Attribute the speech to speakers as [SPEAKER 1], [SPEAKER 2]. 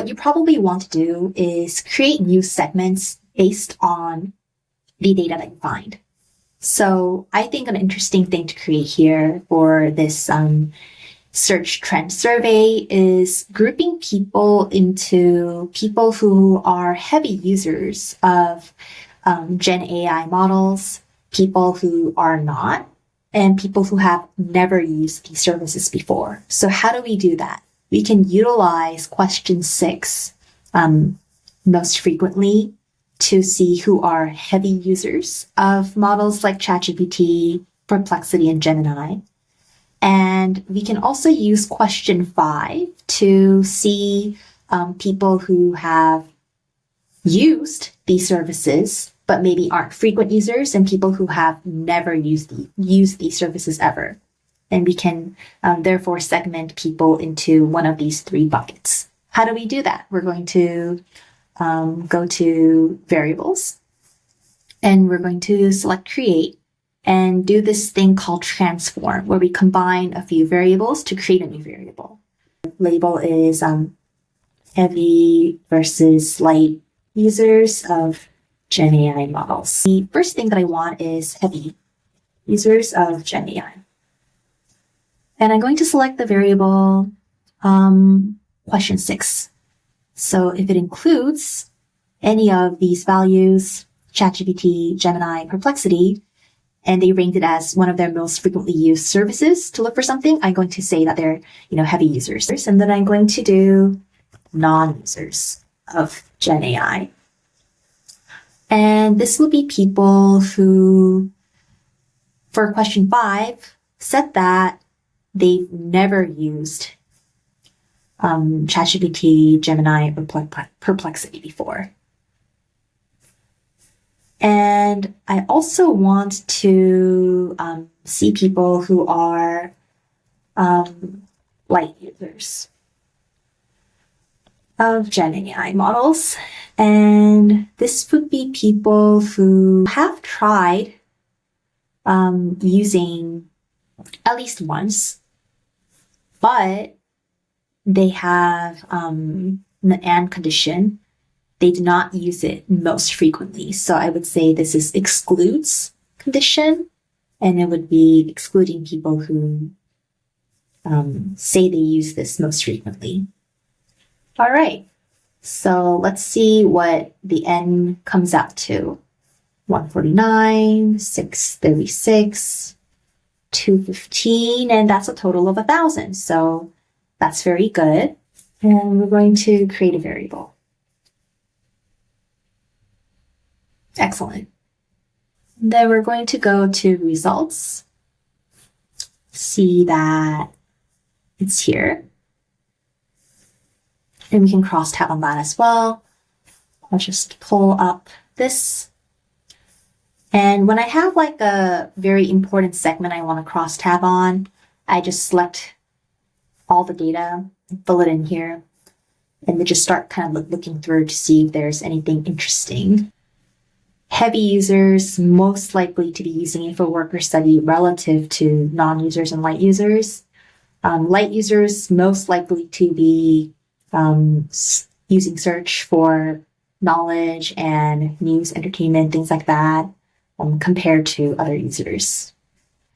[SPEAKER 1] what you probably want to do is create new segments based on the data that you find. So I think an interesting thing to create here for this search trend survey is grouping people into people who are heavy users of Gen AI models, people who are not, and people who have never used these services before. So how do we do that? We can utilize question 6 most frequently to see who are heavy users of models like ChatGPT, Perplexity, and Gemini. And we can also use question 5 to see people who have used these services, but maybe aren't frequent users, and people who have never used these services ever. And we can therefore segment people into one of these 3 buckets. How do we do that? We're going to go to variables, and we're going to select create and do this thing called transform, where we combine a few variables to create a new variable. Label is heavy versus light users of Gen AI models. The first thing that I want is heavy users of Gen AI. And I'm going to select the variable question 6. So if it includes any of these values, ChatGPT, Gemini, Perplexity, and they ranked it as one of their most frequently used services to look for something, I'm going to say that they're, heavy users. And then I'm going to do non-users of Gen AI. And this will be people who, for question 5, said that they've never used ChatGPT, Gemini, or Perplexity before. And I also want to see people who are light users of Gen AI models. And this would be people who have tried using at least once, but they have an and condition. They do not use it most frequently. So I would say this is excludes condition, and it would be excluding people who say they use this most frequently. All right. So let's see what the N comes out to. 149, 636, 215, and that's a total of 1,000. So that's very good. And we're going to create a variable. Excellent. Then we're going to go to results. See that it's here. And we can cross tab on that as well. I'll just pull up this. And when I have like a very important segment I want to cross tab on, I just select all the data, fill it in here, and then just start kind of looking through to see if there's anything interesting. Heavy users most likely to be using it for work or study relative to non-users and light users. Light users most likely to be using search for knowledge and news, entertainment, things like that, compared to other users.